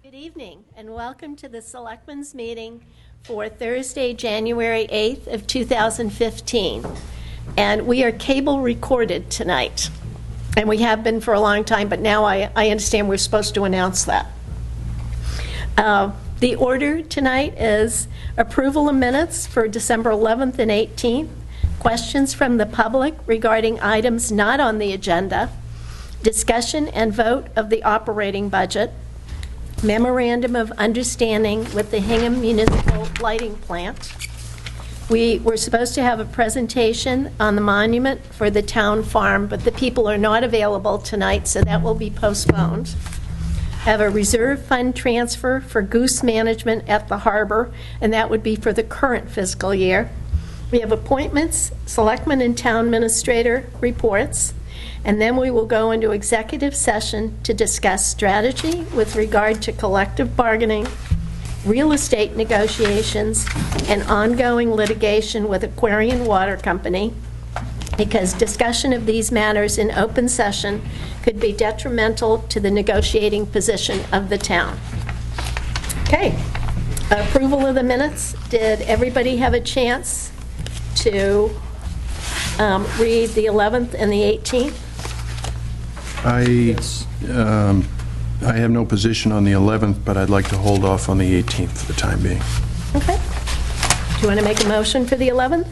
Good evening, and welcome to the Selectmen's meeting for Thursday, January 8th of 2015. And we are cable recorded tonight. And we have been for a long time, but now I understand we're supposed to announce that. The order tonight is approval of minutes for December 11th and 18th, questions from the public regarding items not on the agenda, discussion and vote of the operating budget, memorandum of understanding with the Hingham Municipal Lighting Plant. We were supposed to have a presentation on the monument for the town farm, but the people are not available tonight, so that will be postponed. Have a reserve fund transfer for goose management at the harbor, and that would be for the current fiscal year. We have appointments, selectmen and town administrator reports, and then we will go into executive session to discuss strategy with regard to collective bargaining, real estate negotiations, and ongoing litigation with Aquarian Water Company, because discussion of these matters in open session could be detrimental to the negotiating position of the town. Okay, approval of the minutes. Did everybody have a chance to read the 11th and the 18th? I have no position on the 11th, but I'd like to hold off on the 18th for the time being. Okay. Do you want to make a motion for the 11th?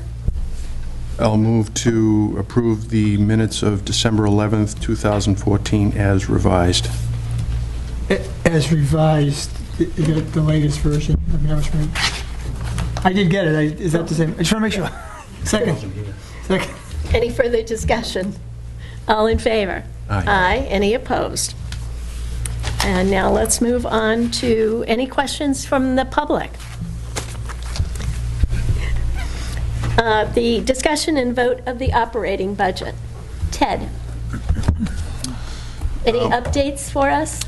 I'll move to approve the minutes of December 11th, 2014 as revised. As revised, you got the latest version. I did get it. Is that the same? I just want to make sure. Second. Any further discussion? All in favor? Aye. Aye. Any opposed? And now let's move on to any questions from the public. The discussion and vote of the operating budget. Ted, any updates for us?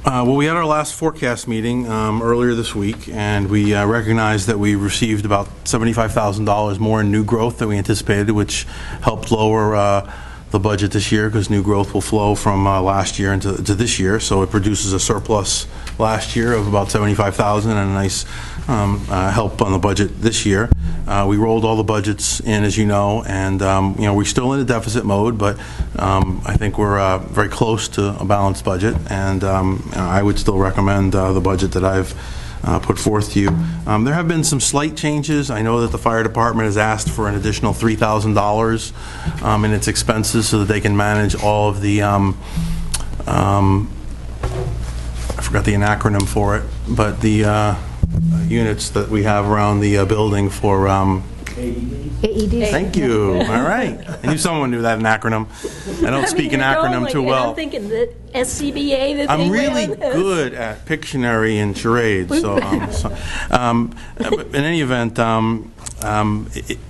Well, we had our last forecast meeting earlier this week, and we recognized that we received about $75,000 more in new growth than we anticipated, which helped lower the budget this year, because new growth will flow from last year into this year. So it produces a surplus last year of about $75,000 and a nice help on the budget this year. We rolled all the budgets in, as you know, and we're still in a deficit mode, but I think we're very close to a balanced budget, and I would still recommend the budget that I've put forth to you. There have been some slight changes. I know that the fire department has asked for an additional $3,000 in its expenses so that they can manage all of the I forgot the acronym for it, but the units that we have around the building for AED. Thank you. All right. I knew someone knew that acronym. I don't speak an acronym too well. I'm thinking the SCBA. I'm really good at Pictionary and charades. So, in any event,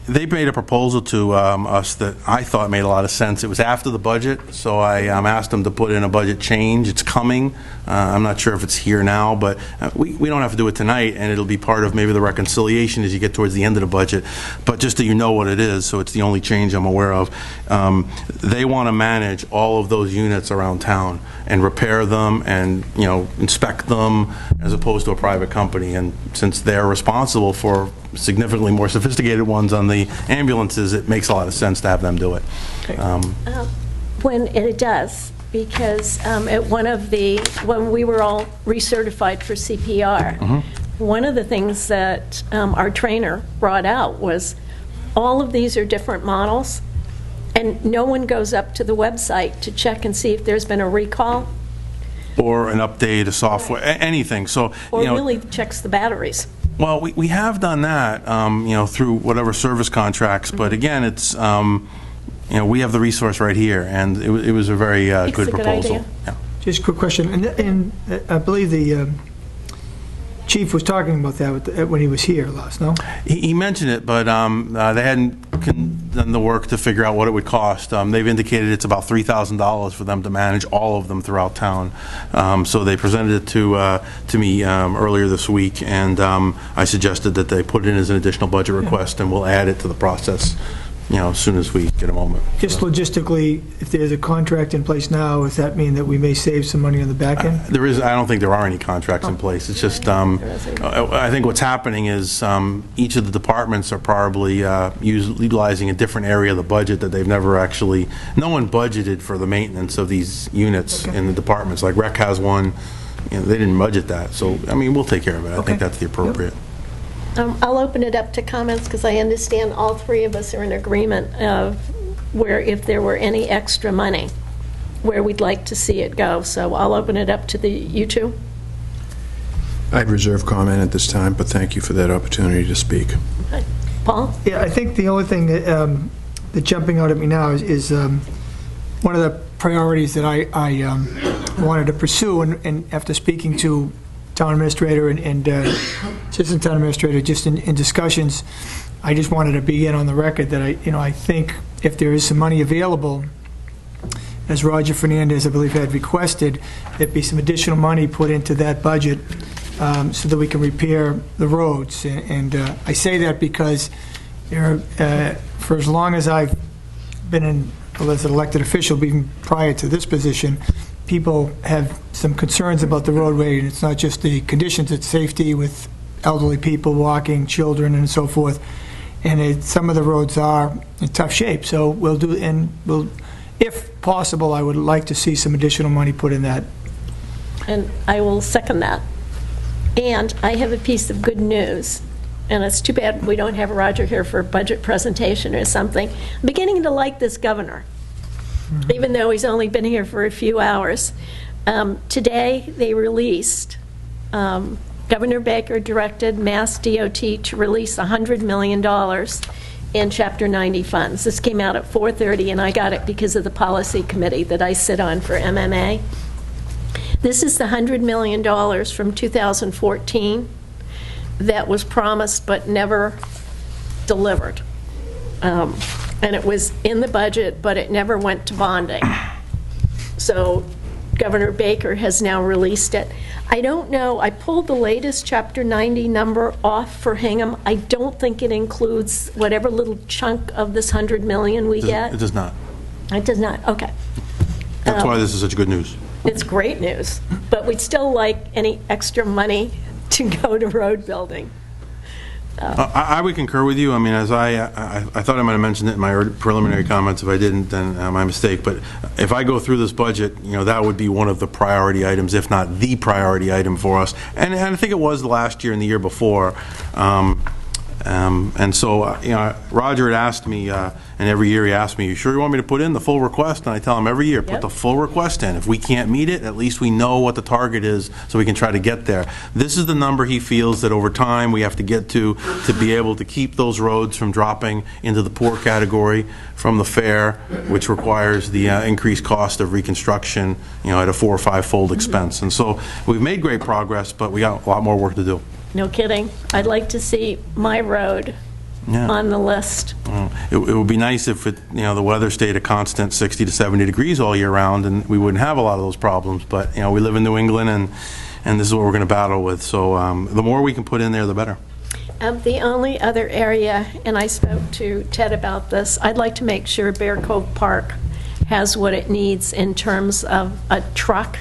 they made a proposal to us that I thought made a lot of sense. It was after the budget, so I asked them to put in a budget change. It's coming. I'm not sure if it's here now, but we don't have to do it tonight, and it'll be part of maybe the reconciliation as you get towards the end of the budget. But just so you know what it is, so it's the only change I'm aware of. They want to manage all of those units around town and repair them and inspect them, as opposed to a private company. And since they're responsible for significantly more sophisticated ones on the ambulances, it makes a lot of sense to have them do it. When it does, because at when we were all recertified for CPR, one of the things that our trainer brought out was all of these are different models, and no one goes up to the website to check and see if there's been a recall. Or an update, a software, anything. So, or really checks the batteries. Well, we have done that, through whatever service contracts. But again, it's, we have the resource right here, and it was a very good proposal. Idea. Yeah. Just a quick question, and I believe the chief was talking about that when he was here last, no? He mentioned it, but they hadn't done the work to figure out what it would cost. They've indicated it's about $3,000 for them to manage all of them throughout town. So they presented it to me earlier this week, and I suggested that they put it in as an additional budget request, and we'll add it to the process as soon as we get a moment. Just logistically, if there's a contract in place now, does that mean that we may save some money on the back end? I don't think there are any contracts in place. It's just, I think what's happening is each of the departments are probably utilizing a different area of the budget that they've never actually, no one budgeted for the maintenance of these units in the departments. Like Rec has one, they didn't budget that. So, I mean, we'll take care of it. I think that's the appropriate. I'll open it up to comments because I understand all three of us are in agreement of where, if there were any extra money, where we'd like to see it go. So I'll open it up to you two. I'd reserve comment at this time, but thank you for that opportunity to speak. Okay. Paul? Yeah, I think the only thing that jumping out at me now is one of the priorities that I wanted to pursue, and after speaking to town administrator and assistant town administrator, just in discussions, I just wanted to begin on the record that I think if there is some money available, as Roger Fernandez, I believe, had requested, there'd be some additional money put into that budget so that we can repair the roads. And I say that because for as long as I've been as an elected official, even prior to this position, people have some concerns about the roadway, and it's not just the conditions, it's safety with elderly people walking, children, and so forth. And some of the roads are in tough shape, so if possible, I would like to see some additional money put in that. And I will second that. And I have a piece of good news, and it's too bad we don't have Roger here for a budget presentation or something. I'm beginning to like this governor, even though he's only been here for a few hours. Today, they released, Governor Baker directed Mass DOT to release $100 million in Chapter 90 funds. This came out at 4:30, and I got it because of the policy committee that I sit on for MMA. This is the $100 million from 2014 that was promised but never delivered. And it was in the budget, but it never went to bonding. So Governor Baker has now released it. I don't know, I pulled the latest Chapter 90 number off for Hingham. I don't think it includes whatever little chunk of this $100 million we get. It does not. It does not, okay. That's why this is such good news. It's great news, but we'd still like any extra money to go to road building. I would concur with you. I mean, as I thought I might have mentioned it in my preliminary comments. If I didn't, then my mistake. But if I go through this budget, that would be one of the priority items, if not the priority item for us. And I think it was last year and the year before. And so, Roger had asked me, and every year he asked me, "You sure you want me to put in the full request?" And I tell him every year, put the full request in. If we can't meet it, at least we know what the target is so we can try to get there. This is the number he feels that over time we have to get to be able to keep those roads from dropping into the poor category from the fair, which requires the increased cost of reconstruction, at a 4- or 5-fold expense. And so we've made great progress, but we got a lot more work to do. No kidding. I'd like to see my road on the list. It would be nice if the weather stayed a constant 60 to 70 degrees all year round, and we wouldn't have a lot of those problems. But we live in New England, and this is what we're going to battle with. So the more we can put in there, the better. The only other area, and I spoke to Ted about this, I'd like to make sure Bear Cove Park has what it needs in terms of a truck.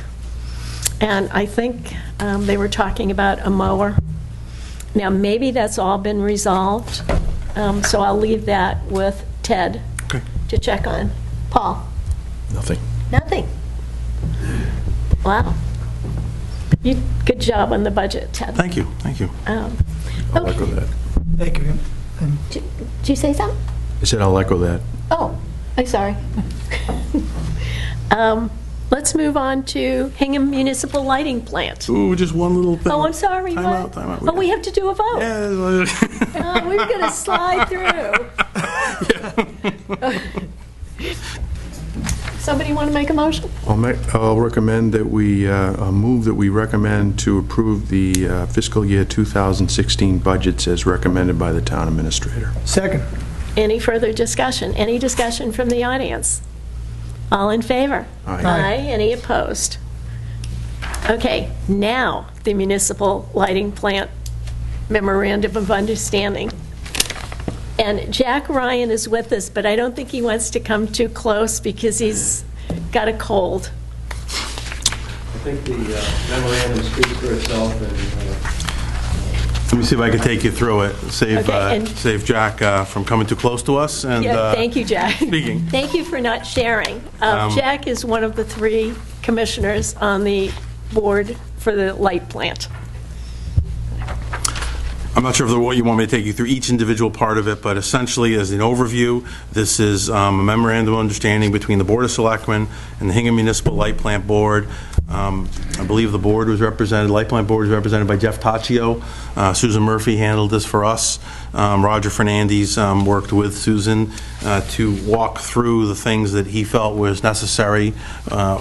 And I think they were talking about a mower. Now, maybe that's all been resolved, so I'll leave that with Ted to check on. Paul? Nothing. Nothing. Wow. Good job on the budget, Ted. Thank you. Thank you. I'll echo that. Thank you. Did you say something? I said I'll echo that. Oh, I'm sorry. Let's move on to Hingham Municipal Lighting Plant. Ooh, just one little thing. Oh, I'm sorry. Time what? out. Oh, we have to do a vote. Yeah. We were going to slide through. Somebody want to make a motion? I'll recommend that we move that we recommend to approve the fiscal year 2016 budgets as recommended by the town administrator. Second. Any further discussion? Any discussion from the audience? All in favor? Aye. Any opposed? Okay, now the municipal lighting plant memorandum of understanding. And Jack Ryan is with us, but I don't think he wants to come too close because he's got a cold. I think the memorandum speaks for itself, and Let me see if I can take you through it, save Okay, and- save Jack from coming too close to us. And Yeah, thank you, Jack. speaking. Thank you for not sharing. Jack is one of the 3 commissioners on the board for the light plant. I'm not sure what you want me to take you through each individual part of it, but essentially, as an overview, this is a memorandum of understanding between the Board of Selectmen and the Hingham Municipal Light Plant Board. I believe the board was represented, Light Plant Board was represented by Jeff Taccio. Susan Murphy handled this for us. Roger Fernandez worked with Susan to walk through the things that he felt was necessary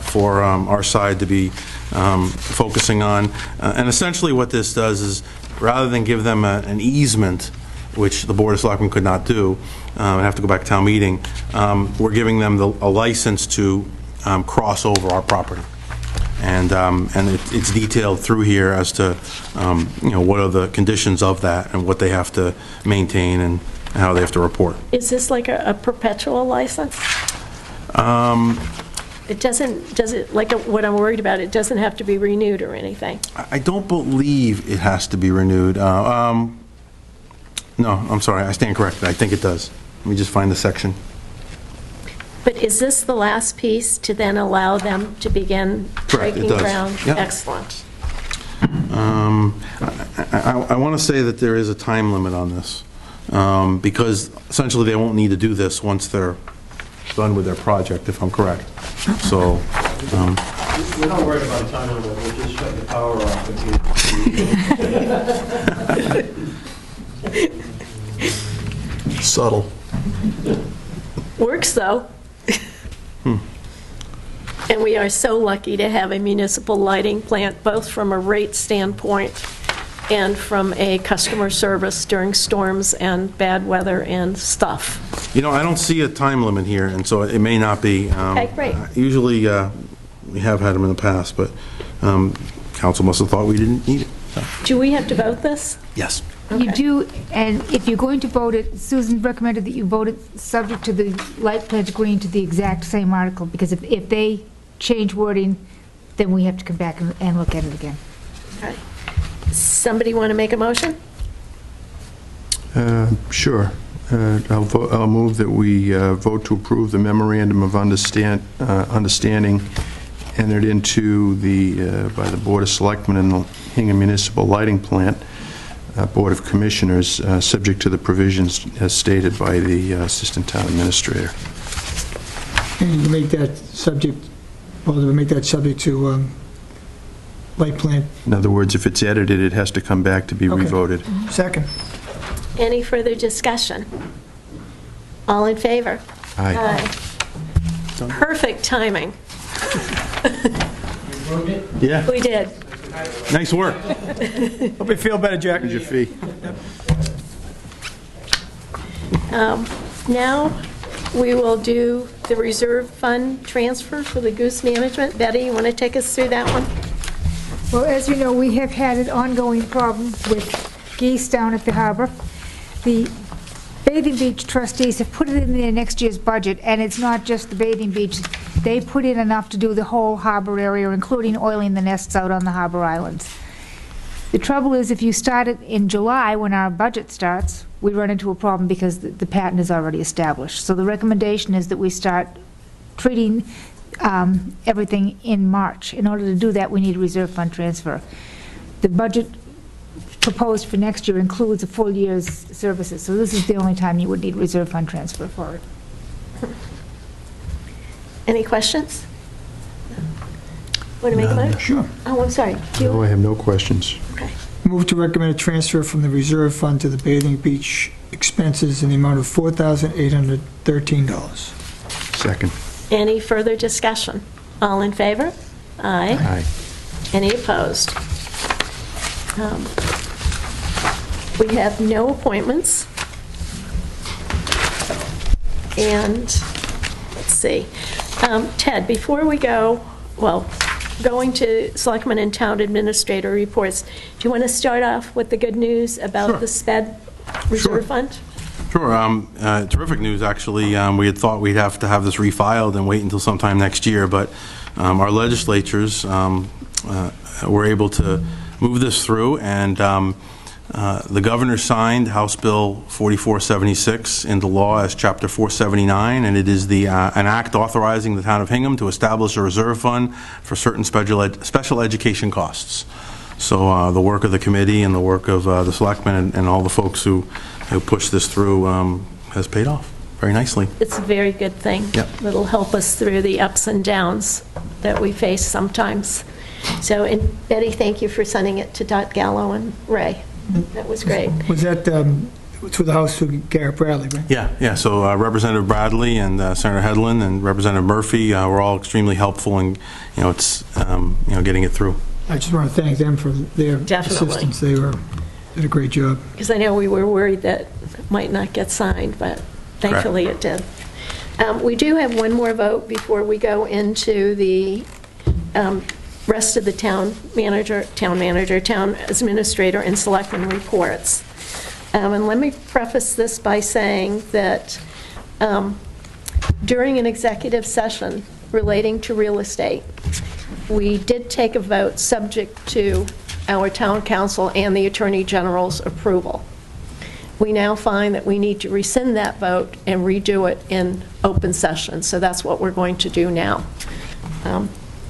for our side to be focusing on. And essentially what this does is, rather than give them an easement, which the Board of Selectmen could not do, and have to go back to town meeting, we're giving them a license to cross over our property. And it's detailed through here as to, what are the conditions of that and what they have to maintain and how they have to report. Is this like a perpetual license? It doesn't, like what I'm worried about, it doesn't have to be renewed or anything. I don't believe it has to be renewed. No, I'm sorry, I stand corrected. I think it does. Let me just find the section. But is this the last piece to then allow them to begin Correct, it breaking does. ground? Yep. Excellent. I want to say that there is a time limit on this, because essentially they won't need to do this once they're done with their project, if I'm correct. So, we're not worried about a time limit, we'll just shut the power off and Subtle. Works, though. And we are so lucky to have a municipal lighting plant, both from a rate standpoint and from a customer service during storms and bad weather and stuff. I don't see a time limit here, and so it may not be. Okay, great. Usually, we have had them in the past, but council must have thought we didn't need it. So. Do we have to vote this? Yes. You do, and if you're going to vote it, Susan recommended that you vote it subject to the light plant agreeing to the exact same article, because if they change wording, then we have to come back and look at it again. Okay. Somebody want to make a motion? Sure. I'll move that we vote to approve the memorandum of understanding entered into by the Board of Selectmen and the Hingham Municipal Lighting Plant Board of Commissioners, subject to the provisions as stated by the Assistant Town Administrator. And you make that subject, to light plant. In other words, if it's edited, it has to come back to be Okay. revoted. Second. Any further discussion? All in favor? Aye. Perfect timing. Yeah. We did. Nice work. Hope you feel better, Jack. Here's your fee. Now, we will do the reserve fund transfer for the goose management. Betty, you want to take us through that one? Well, as you know, we have had an ongoing problem with geese down at the harbor. The Bathing Beach trustees have put it in their next year's budget, and it's not just the bathing beach. They put in enough to do the whole harbor area, including oiling the nests out on the harbor islands. The trouble is, if you start it in July, when our budget starts, we run into a problem because the pattern is already established. So the recommendation is that we start treating everything in March. In order to do that, we need a reserve fund transfer. The budget proposed for next year includes a full year's services, so this is the only time you would need reserve fund transfer for it. Any questions? Want to make a motion? Sure. Oh, I'm sorry. Do No, you? I have no questions. Okay. Move to recommend a transfer from the reserve fund to the bathing beach expenses in the amount of $4,813. Second. Any further discussion? All in favor? Aye. Aye. Any opposed? We have no appointments. And, let's see. Ted, before we go, going to Selectmen and Town Administrator reports, do you want to start off with the good news about Sure. the SPED Sure. Reserve Fund? Sure. Terrific news, actually. We had thought we'd have to have this refiled and wait until sometime next year, but our legislatures were able to move this through, and the governor signed House Bill 4476 into law as Chapter 479, and it is an act authorizing the town of Hingham to establish a reserve fund for certain special education costs. So the work of the committee and the work of the selectmen and all the folks who pushed this through has paid off very nicely. It's a very good thing. Yep. It'll help us through the ups and downs that we face sometimes. So, and Betty, thank you for sending it to Dot Gallo and Ray. That was great. Was that through the House through Garrett Bradley, right? Yeah. So Representative Bradley and Senator Hedlund and Representative Murphy were all extremely helpful in, it's getting it through. I just want to thank them for their Definitely. assistance. They did a great job. Because I know we were worried that it might not get signed, but thankfully it did. We do have one more vote before we go into the rest of the town administrator, and selectman reports. And let me preface this by saying that during an executive session relating to real estate, we did take a vote subject to our town council and the attorney general's approval. We now find that we need to rescind that vote and redo it in open session, so that's what we're going to do now.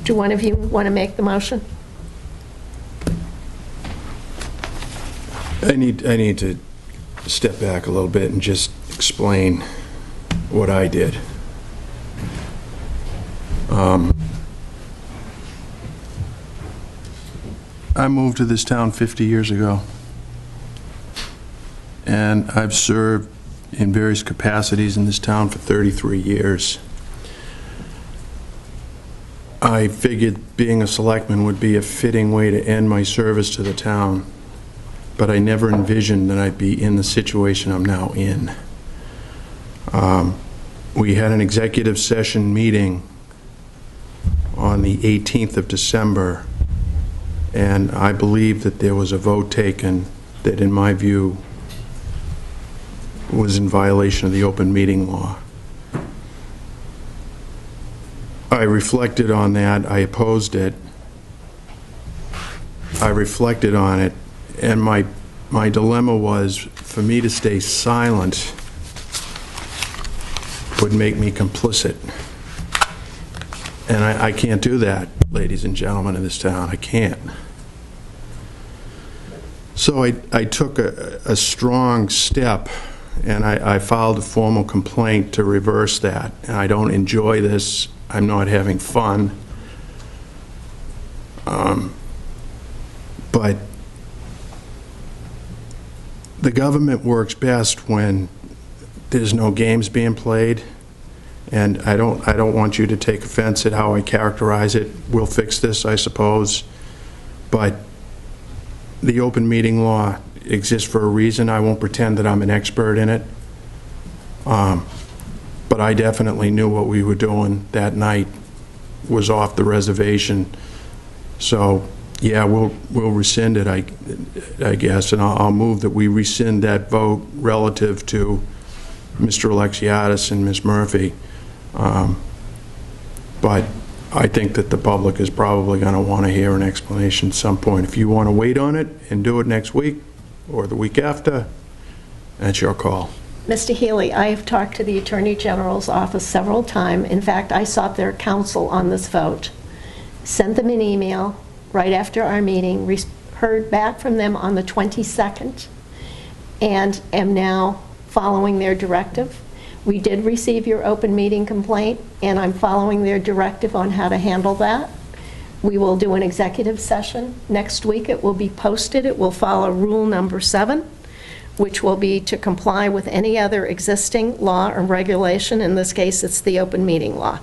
Do one of you want to make the motion? I need to step back a little bit and just explain what I did. I moved to this town 50 years ago, and I've served in various capacities in this town for 33 years. I figured being a selectman would be a fitting way to end my service to the town, but I never envisioned that I'd be in the situation I'm now in. We had an executive session meeting on the 18th of December, and I believe that there was a vote taken that, in my view, was in violation of the open meeting law. I reflected on that. I opposed it. I reflected on it, and my dilemma was, for me to stay silent would make me complicit. And I can't do that, ladies and gentlemen of this town. I can't. So I took a strong step, and I filed a formal complaint to reverse that. And I don't enjoy this. I'm not having fun. But the government works best when there's no games being played. And I don't want you to take offense at how I characterize it. We'll fix this, I suppose. But the open meeting law exists for a reason. I won't pretend that I'm an expert in it. But I definitely knew what we were doing that night was off the reservation. So, yeah, we'll rescind it, I guess, and I'll move that we rescind that vote relative to Mr. Alexiadis and Ms. Murphy. But I think that the public is probably going to want to hear an explanation at some point. If you want to wait on it and do it next week or the week after, that's your call. Mr. Healy, I have talked to the Attorney General's office several times. In fact, I sought their counsel on this vote, sent them an email right after our meeting, heard back from them on the 22nd, and am now following their directive. We did receive your open meeting complaint, and I'm following their directive on how to handle that. We will do an executive session next week. It will be posted. It will follow rule number 7, which will be to comply with any other existing law or regulation. In this case, it's the open meeting law.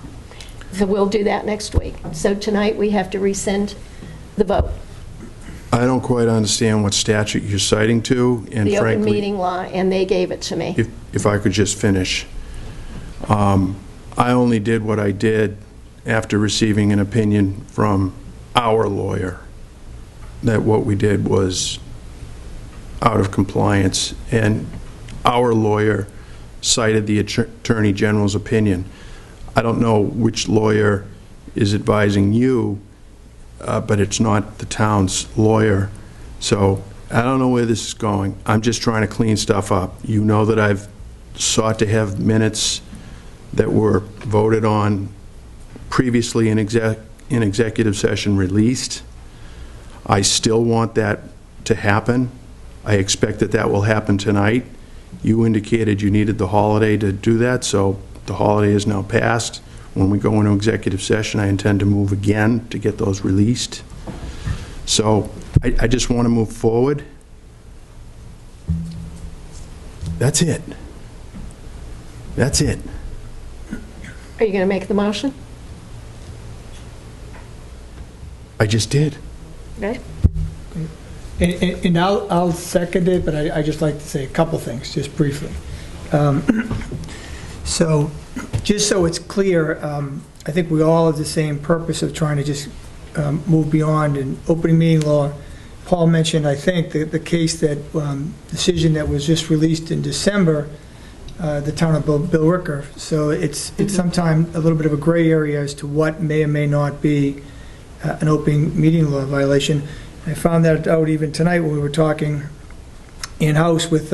So we'll do that next week. So tonight, we have to rescind the vote. I don't quite understand what statute you're citing to, and The frankly, open meeting law, and they gave it to me. if I could just finish. I only did what I did after receiving an opinion from our lawyer that what we did was out of compliance, and our lawyer cited the Attorney General's opinion. I don't know which lawyer is advising you, but it's not the town's lawyer. So I don't know where this is going. I'm just trying to clean stuff up. You know that I've sought to have minutes that were voted on previously in executive session released. I still want that to happen. I expect that that will happen tonight. You indicated you needed the holiday to do that, so the holiday is now passed. When we go into executive session, I intend to move again to get those released. So I just want to move forward. That's it. That's it. Are you going to make the motion? I just did. Okay. And I'll second it, but I just like to say a couple things, just briefly. So, just so it's clear, I think we all have the same purpose of trying to just move beyond an opening meeting law. Paul mentioned, I think, the case that, decision that was just released in December, the town of Bill Ricker. So it's sometimes a little bit of a gray area as to what may or may not be an open meeting law violation. I found that out even tonight when we were talking in-house with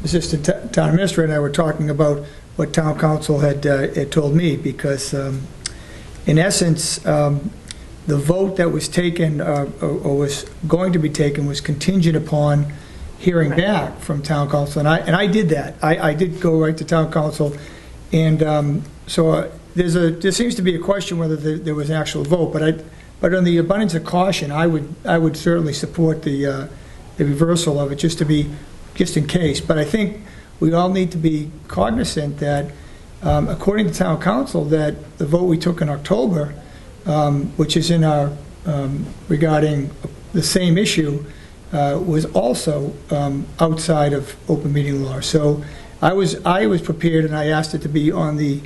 Assistant Town Administrator, and I were talking about what Town Council had told me, because in essence, the vote that was taken, or was going to be taken, was contingent upon hearing back from Town Council, and I did that. I did go right to Town Council, and so there seems to be a question whether there was an actual vote, but on the abundance of caution, I would certainly support the reversal of it, just in case. But I think we all need to be cognizant that, according to Town Council, that the vote we took in October, which is in our regarding the same issue, was also outside of open meeting law. So I was prepared, and I asked it to be on the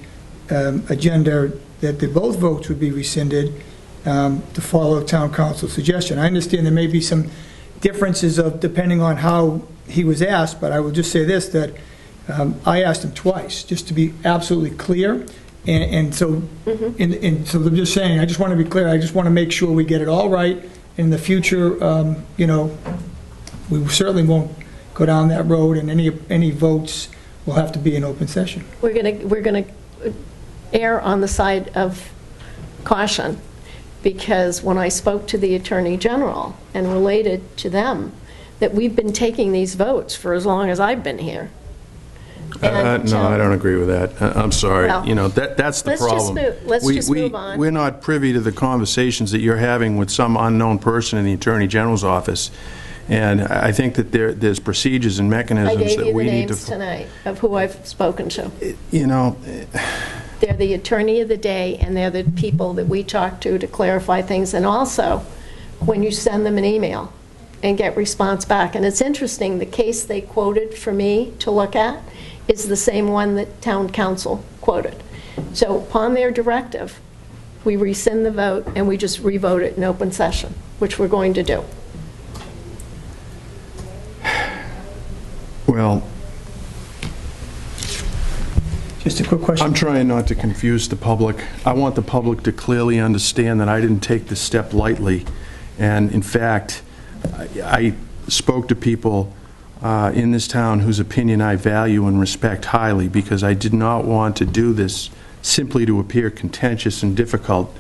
agenda that both votes would be rescinded, to follow Town Council's suggestion. I understand there may be some differences depending on how he was asked, but I will just say this, that I asked him twice, just to be absolutely clear. And so I'm just saying, I just want to be clear, I just want to make sure we get it all right. In the future, we certainly won't go down that road, and any votes will have to be in open session. We're going to err on the side of caution, because when I spoke to the Attorney General and related to them that we've been taking these votes for as long as I've been here. No, I don't agree with that. I'm sorry. Well, that's the problem. Let's just move on. We're not privy to the conversations that you're having with some unknown person in the Attorney General's office. And I think that there's procedures and mechanisms that we need to... I gave you the names tonight of who I've spoken to. They're the attorney of the day, and they're the people that we talk to clarify things. And also, when you send them an email and get response back. And it's interesting, the case they quoted for me to look at is the same one that Town Council quoted. So upon their directive, we rescind the vote and we just revote it in open session, which we're going to do. Well, just a quick question. I'm trying not to confuse the public. I want the public to clearly understand that I didn't take this step lightly. And in fact, I spoke to people in this town whose opinion I value and respect highly, because I did not want to do this simply to appear contentious and difficult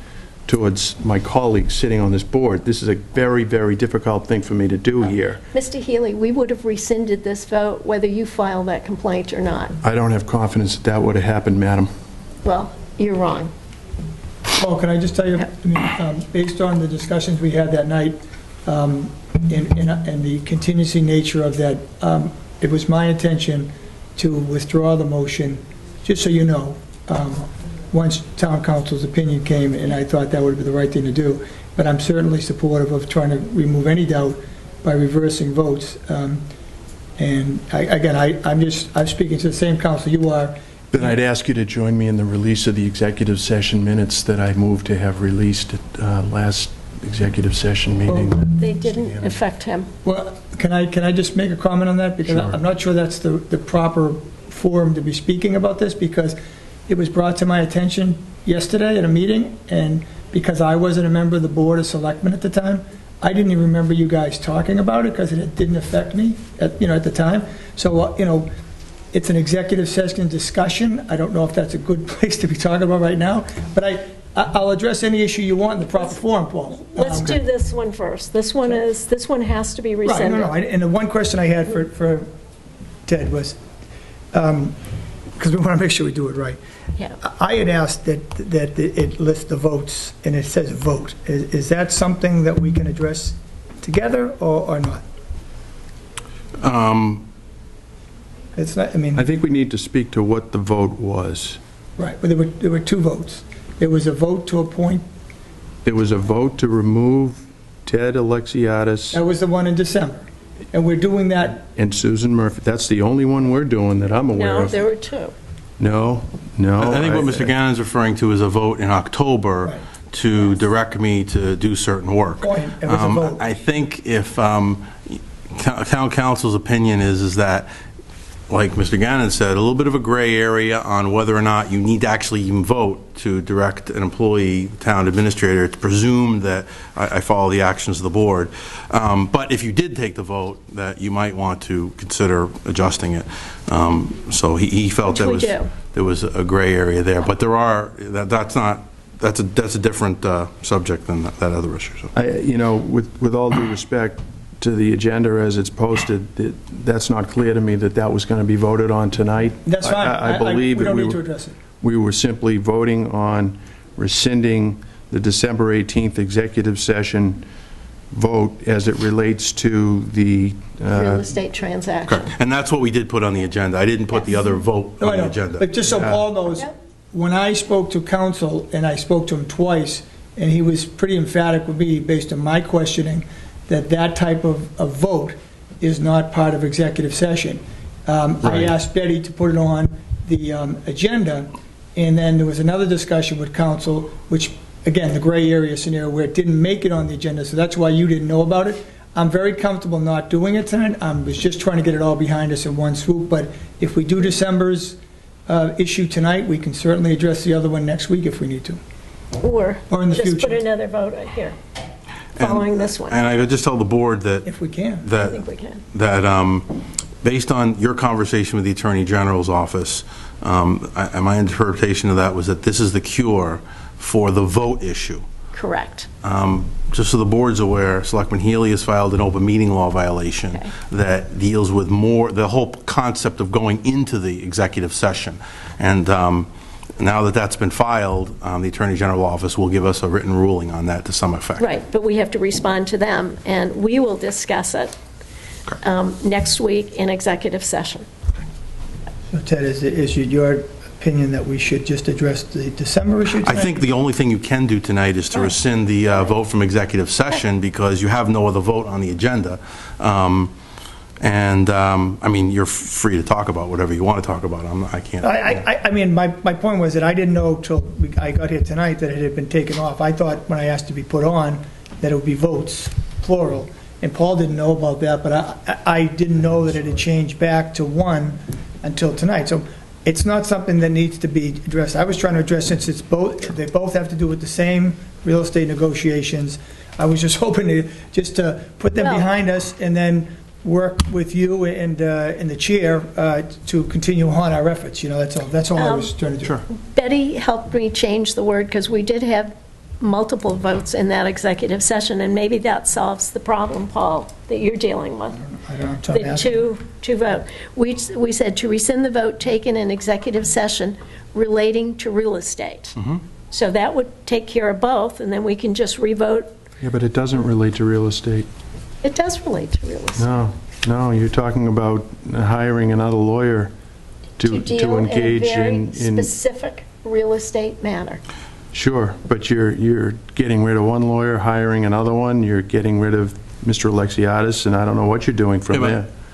towards my colleagues sitting on this board. This is a very, very difficult thing for me to do here. Mr. Healy, we would have rescinded this vote whether you file that complaint or not. I don't have confidence that that would have happened, madam. Well, you're wrong. Paul, can I just tell you, based on the discussions we had that night, and the contingency nature of that, it was my intention to withdraw the motion, just so you know, once Town Council's opinion came, and I thought that would be the right thing to do. But I'm certainly supportive of trying to remove any doubt by reversing votes. And I'm speaking to the same council you are. Then I'd ask you to join me in the release of the executive session minutes that I moved to have released at last executive session meeting. They didn't affect him. Well, can I just make a comment on that? Because Sure. I'm not sure that's the proper forum to be speaking about this, because it was brought to my attention yesterday at a meeting, and because I wasn't a member of the Board of Selectmen at the time, I didn't even remember you guys talking about it, because it didn't affect me at the time. So, it's an executive session discussion. I don't know if that's a good place to be talking about right now, but I'll address any issue you want in the proper forum, Paul. Let's do this one first. This one has to be Right, rescinded. no, and the one question I had for Ted was, because we want to make sure we do it right. Yeah. I had asked that it lists the votes, and it says vote. Is that something that we can address together or not? It's not, I think we need to speak to what the vote was. right, but there were two votes. There was a vote to appoint, There was a vote to remove Ted Alexiadis that was the one in December, and we're doing that, and Susan Murphy. That's the only one we're doing that I'm aware No, of. there were two. No. I think what Mr. Gannon's referring to is a vote in October Right. to direct me to do certain work. Point. It was a vote. I think if town council's opinion is that, like Mr. Gannon said, a little bit of a gray area on whether or not you need to actually even vote to direct an employee, town administrator, to presume that I follow the actions of the board. But if you did take the vote, that you might want to consider adjusting it. So he felt Which we do. there was a gray area there. But that's a different subject than that other issue. So. With all due respect to the agenda as it's posted, that's not clear to me that was going to be voted on tonight. that's fine. I believe we that don't need to address it. we were simply voting on rescinding the December 18th executive session vote as it relates to the... Real estate transaction. Correct. And that's what we did put on the agenda. I didn't put the other vote No, I on the know. agenda. But just so Paul knows, Yep. when I spoke to council, and I spoke to him twice, and he was pretty emphatic with me, based on my questioning, that type of vote is not part of executive session. I Right. asked Betty to put it on the agenda, and then there was another discussion with council, which, again, the gray area scenario where it didn't make it on the agenda, so that's why you didn't know about it. I'm very comfortable not doing it tonight. I was just trying to get it all behind us in one swoop, but if we do December's issue tonight, we can certainly address the other one next week if we need to. Or Or in the just future. put another vote right here, following this one. And I would just tell the board that If we can. I that think we can. based on your conversation with the Attorney General's office, my interpretation of that was that this is the cure for the vote issue. Correct. Just so the board's aware, Selectman Healy has filed an open meeting law violation Okay. that deals with the whole concept of going into the executive session. And now that that's been filed, the Attorney General office will give us a written ruling on that to some effect. Right, but we have to respond to them, and we will discuss it next week in executive session. So Ted, is it your opinion that we should just address the December issue I tonight? think the only thing you can do tonight is to rescind the vote from executive session because you have no other vote on the agenda. I mean, you're free to talk about whatever you want to talk about. I can't. I mean, my point was that I didn't know till I got here tonight that it had been taken off. I thought when I asked to be put on, that it would be votes, plural. And Paul didn't know about that, but I didn't know that it had changed back to one until tonight. So it's not something that needs to be addressed. I was trying to address, since they both have to do with the same real estate negotiations, I was just hoping to put them Well- behind us and then work with you and the chair to continue on our efforts. That's all I was trying to do. Sure. Betty helped me change the word, because we did have multiple votes in that executive session, and maybe that solves the problem, Paul, that you're dealing with. I don't know, I'm trying to The ask. two vote. We said to rescind the vote taken in executive session relating to real estate. So that would take care of both, and then we can just revote. Yeah, but it doesn't relate to real estate. It does relate to real estate. No, you're talking about hiring another lawyer to deal engage in a very in... specific real estate matter. Sure, but you're getting rid of one lawyer, hiring another one, you're getting rid of Mr. Alexiadis, and I don't know what you're doing from Yeah,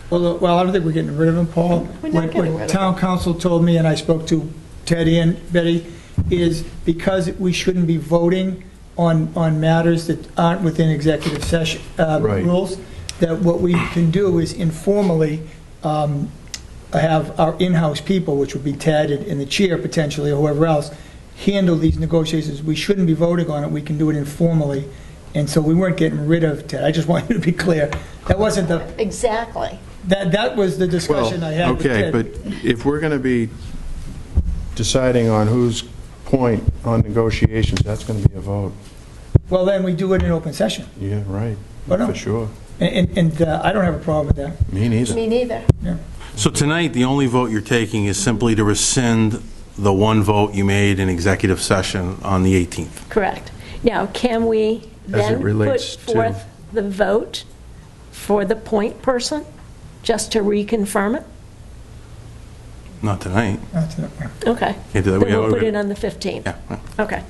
but- there. Well, I don't think we're getting rid of him, Paul. We're not getting rid of What him. town council told me, and I spoke to Teddy and Betty, is because we shouldn't be voting on matters that aren't within executive session Right. rules, that what we can do is informally have our in-house people, which would be Ted and the chair potentially, or whoever else, handle these negotiations. We shouldn't be voting on it, we can do it informally. And so we weren't getting rid of Ted. I just want you to be clear. That wasn't the, Exactly. that was the Well, discussion I had with okay, Ted. but if we're going to be deciding on whose point on negotiations, that's going to be a vote. Well, then we do it in open session. Yeah, right, Oh, no. for sure. And I don't have a problem with that. Me neither. Me neither. Yeah. So tonight, the only vote you're taking is simply to rescind the one vote you made in executive session on the 18th. Correct. Now, can we As it then put relates to- forth the vote for the point person, just to reconfirm it? Not tonight. That's it. Okay. Can't do that. Then We- we'll put we- it on the 15th. Yeah. Okay.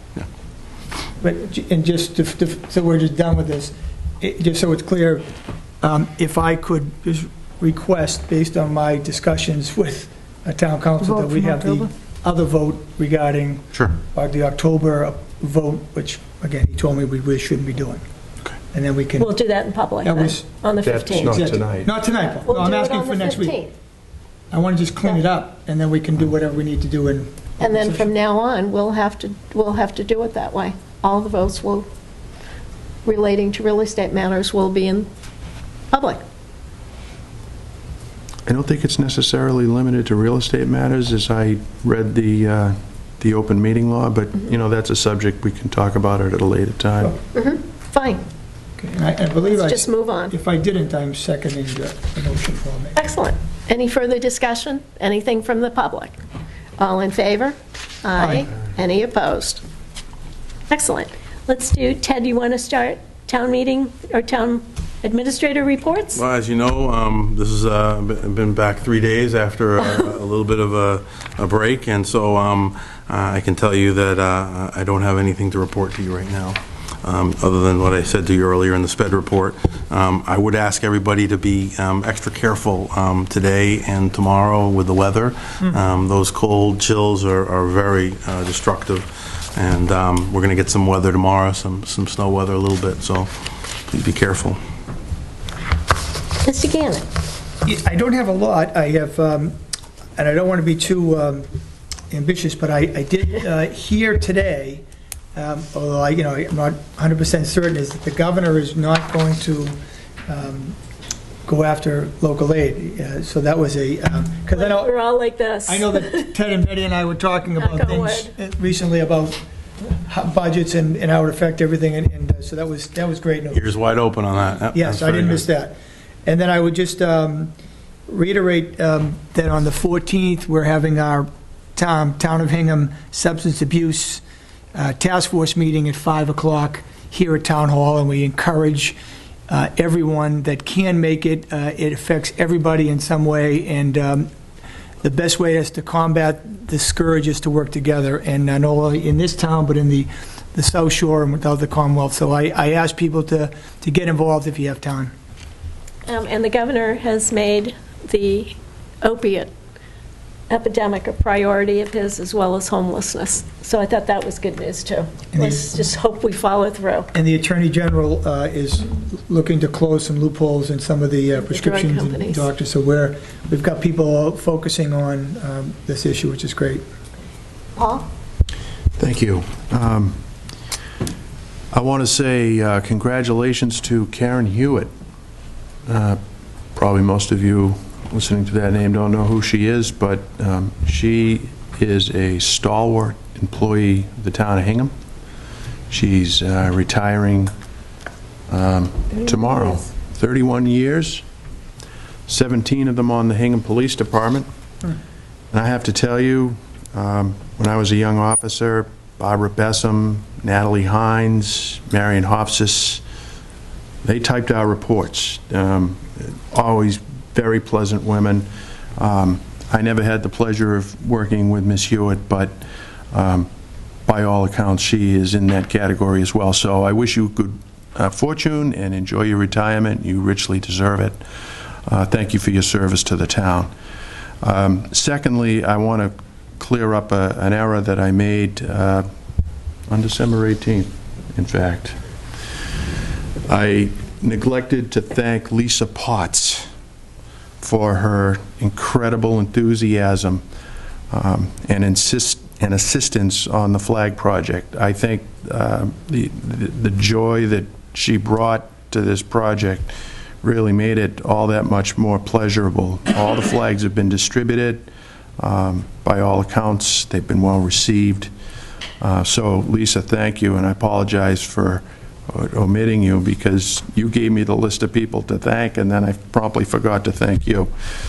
But, and just, so we're just done with this, just so it's clear, if I could just request, based on my discussions with a town council, that Vote we from have the October? other vote regarding Sure. the October vote, which, again, he told me we really shouldn't be doing. Okay. And then we can. We'll do that in public That then, was- on the That's 15th. not tonight. Not tonight, Paul. We'll No, I'm do it asking on for the next week. 15th. I want to just clean it up, and then we can do whatever we need to do in. And then from now on, we'll have to do it that way. All the votes will, relating to real estate matters, will be in public. I don't think it's necessarily limited to real estate matters, as I read the open meeting law, but, you know, that's a subject we can talk about it at a later time. Fine, Okay, and I believe let's just move on. if I didn't, I'm seconding the motion for me. Excellent. Any further discussion? Anything from the public? All in favor? Aye. Any opposed? Excellent. Let's do, Ted, you want to start town meeting or town administrator reports? Well, as you know, this has been back 3 days after a little bit of a break, and so I can tell you that I don't have anything to report to you right now, other than what I said to you earlier in the SPED report. I would ask everybody to be extra careful today and tomorrow with the weather. Those cold chills are very destructive, and we're going to get some weather tomorrow, some snow weather a little bit, so please be careful. Mr. Gannon? I don't have a lot. I have, and I don't want to be too ambitious, but I did hear today, although I'm not 100% certain, is that the governor is not going to go after local aid. So that was a, because I know. We're all like this. I know that Ted and Betty and I were talking about Knock on things recently about budgets and how it affect everything, and so that was great news. Ears wide open on that. Yep, Yes, that's I very didn't good. miss that. And then I would just reiterate that on the 14th, we're having our Town of Hingham Substance Abuse Task Force meeting at 5 o'clock here at Town Hall, and we encourage everyone that can make it. It affects everybody in some way, and the best way is to combat the scourge is to work together, and not only in this town, but in the South Shore and without the Commonwealth. So I ask people to get involved if you have time. And the governor has made the opiate epidemic a priority of his, as well as homelessness. So I thought that was good news, too. Let's just hope we follow through. And the Attorney General is looking to close some loopholes in some of the prescriptions and companies. doctors. So we've got people focusing on this issue, which is great. Paul? Thank you. I want to say congratulations to Karen Hewitt. Probably most of you listening to that name don't know who she is, but she is a stalwart employee of the town of Hingham. She's retiring tomorrow. 31 years, 17 of them on the Hingham Police Department. And I have to tell you, when I was a young officer, Barbara Bessam, Natalie Hines, Marion Hofsis, they typed our reports. Always very pleasant women. I never had the pleasure of working with Miss Hewitt, but by all accounts, she is in that category as well. So I wish you good fortune and enjoy your retirement. You richly deserve it. Thank you for your service to the town. Secondly, I want to clear up an error that I made on December 18th. in fact. I neglected to thank Lisa Potts for her incredible enthusiasm and assistance on the flag project. I think the joy that she brought to this project really made it all that much more pleasurable. All the flags have been distributed. By all accounts, they've been well received. So, Lisa, thank you, and I apologize for omitting you because you gave me the list of people to thank, and then I promptly forgot to thank you.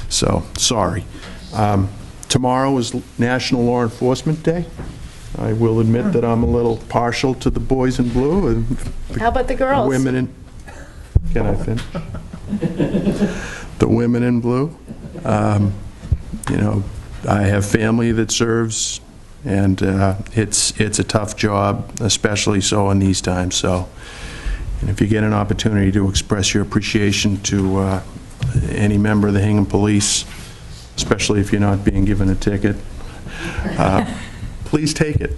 So, sorry. Tomorrow is National Law Enforcement Day. I will admit that I'm a little partial to the boys in blue and How about the girls? women in. Can I finish? The women in blue. You know, I have family that serves, and it's a tough job, especially so in these times. So, and if you get an opportunity to express your appreciation to any member of the Hingham Police, especially if you're not being given a ticket, please take it.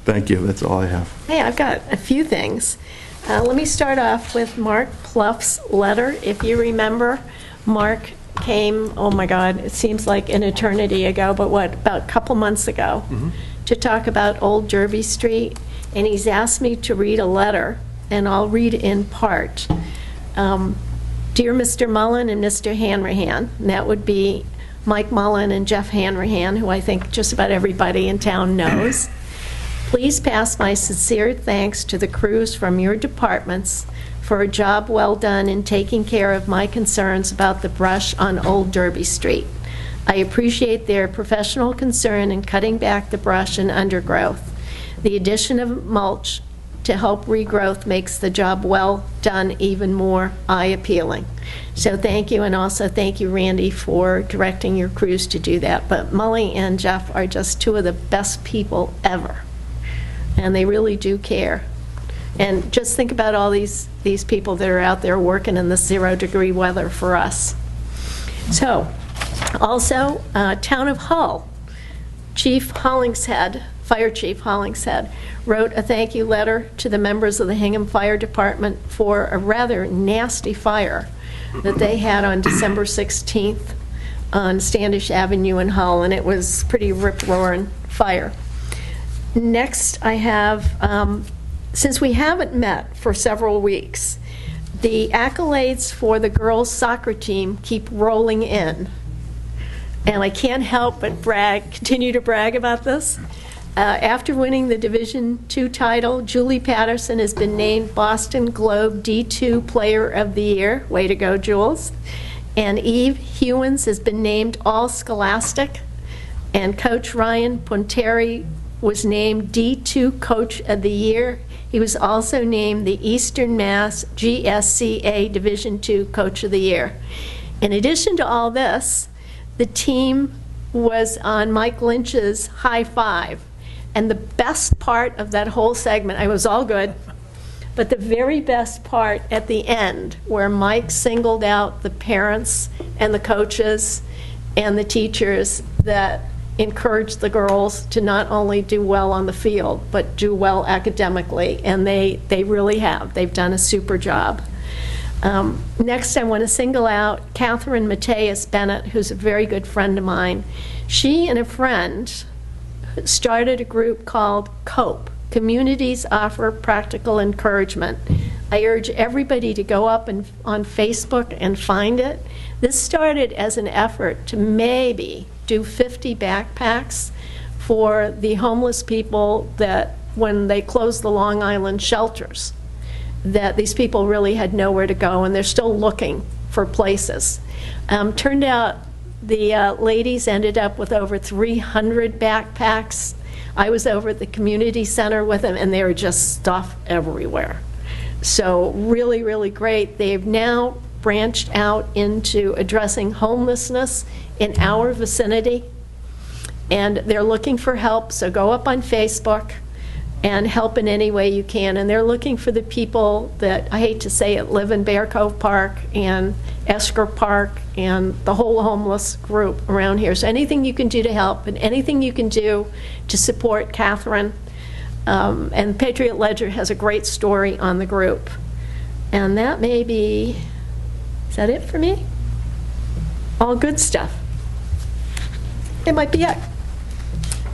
Thank you. That's all I have. Hey, I've got a few things. Let me start off with Mark Pluff's letter. If you remember, Mark came, oh my God, it seems like an eternity ago, but what, about a couple months ago, to talk about Old Derby Street, and he's asked me to read a letter, and I'll read in part. Dear Mr. Mullen and Mr. Hanrahan, and that would be Mike Mullen and Jeff Hanrahan, who I think just about everybody in town knows. Please pass my sincere thanks to the crews from your departments for a job well done in taking care of my concerns about the brush on Old Derby Street. I appreciate their professional concern in cutting back the brush and undergrowth. The addition of mulch to help regrowth makes the job well done even more eye-appealing. So thank you, and also thank you, Randy, for directing your crews to do that. But Molly and Jeff are just two of the best people ever, and they really do care. And just think about all these people that are out there working in the 0-degree weather for us. So, also, Town of Hull, Chief Hollingshead, Fire Chief Hollingshead, wrote a thank you letter to the members of the Hingham Fire Department for a rather nasty fire that they had on December 16th on Standish Avenue in Hull, and it was pretty rip-roaring fire. Next, I have, since we haven't met for several weeks, the accolades for the girls' soccer team keep rolling in. And I can't help but continue to brag about this. After winning the Division II title, Julie Patterson has been named Boston Globe D2 Player of the Year. Way to go, Jules. And Eve Hewins has been named All-Scholastic. And Coach Ryan Ponteri was named D2 Coach of the Year. He was also named the Eastern Mass GSCA Division II Coach of the Year. In addition to all this, the team was on Mike Lynch's high five. And the best part of that whole segment, it was all good, but the very best part at the end, where Mike singled out the parents and the coaches and the teachers that encouraged the girls to not only do well on the field, but do well academically, and they really have. They've done a super job. Next, I want to single out Catherine Mateus Bennett, who's a very good friend of mine. She and a friend started a group called COPE, Communities Offer Practical Encouragement. I urge everybody to go up on Facebook and find it. This started as an effort to maybe do 50 backpacks for the homeless people that, when they closed the Long Island shelters, that these people really had nowhere to go, and they're still looking for places. Turned out the ladies ended up with over 300 backpacks. I was over at the community center with them, and there were just stuff everywhere. So really, really great. They've now branched out into addressing homelessness in our vicinity, and they're looking for help, so go up on Facebook and help in any way you can. And they're looking for the people that, I hate to say it, live in Bear Cove Park and Esker Park and the whole homeless group around here. So anything you can do to help, and anything you can do to support Catherine, And Patriot Ledger has a great story on the group. And that may be, is that it for me? All good stuff. It might be it.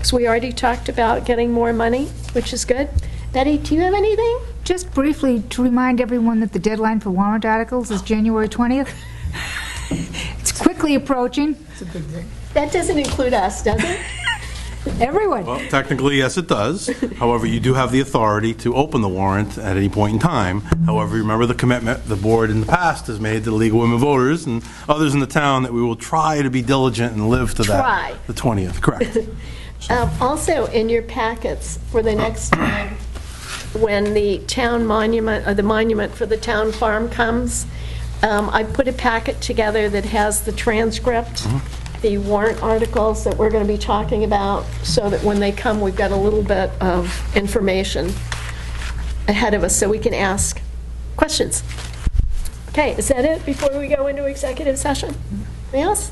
So we already talked about getting more money, which is good. Betty, do you have anything? Just briefly to remind everyone that the deadline for warrant articles is January 20th. It's quickly approaching. It's a big thing. That doesn't include us, does it? Everyone. Well, technically, yes, it does. However, you do have the authority to open the warrant at any point in time. However, remember the commitment the board in the past has made to the League of Women Voters and others in the town that we will try to be diligent and live to Try. that. The 20th, correct. Also, in your packets for the next time, when the town monument, or the monument for the town farm comes, I put a packet together that has the transcript, the warrant articles that we're going to be talking about, so that when they come, we've got a little bit of information ahead of us so we can ask questions. Okay, is that it before we go into executive session? Anything else?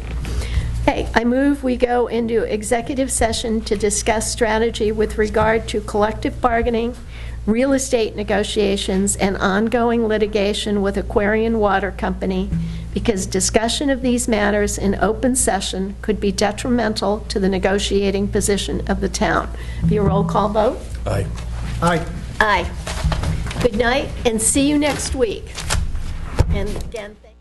Okay, I move we go into executive session to discuss strategy with regard to collective bargaining, real estate negotiations, and ongoing litigation with Aquarian Water Company, because discussion of these matters in open session could be detrimental to the negotiating position of the town. Be a roll call vote? Aye. Aye. Aye. Good night, and see you next week. And again, thank you.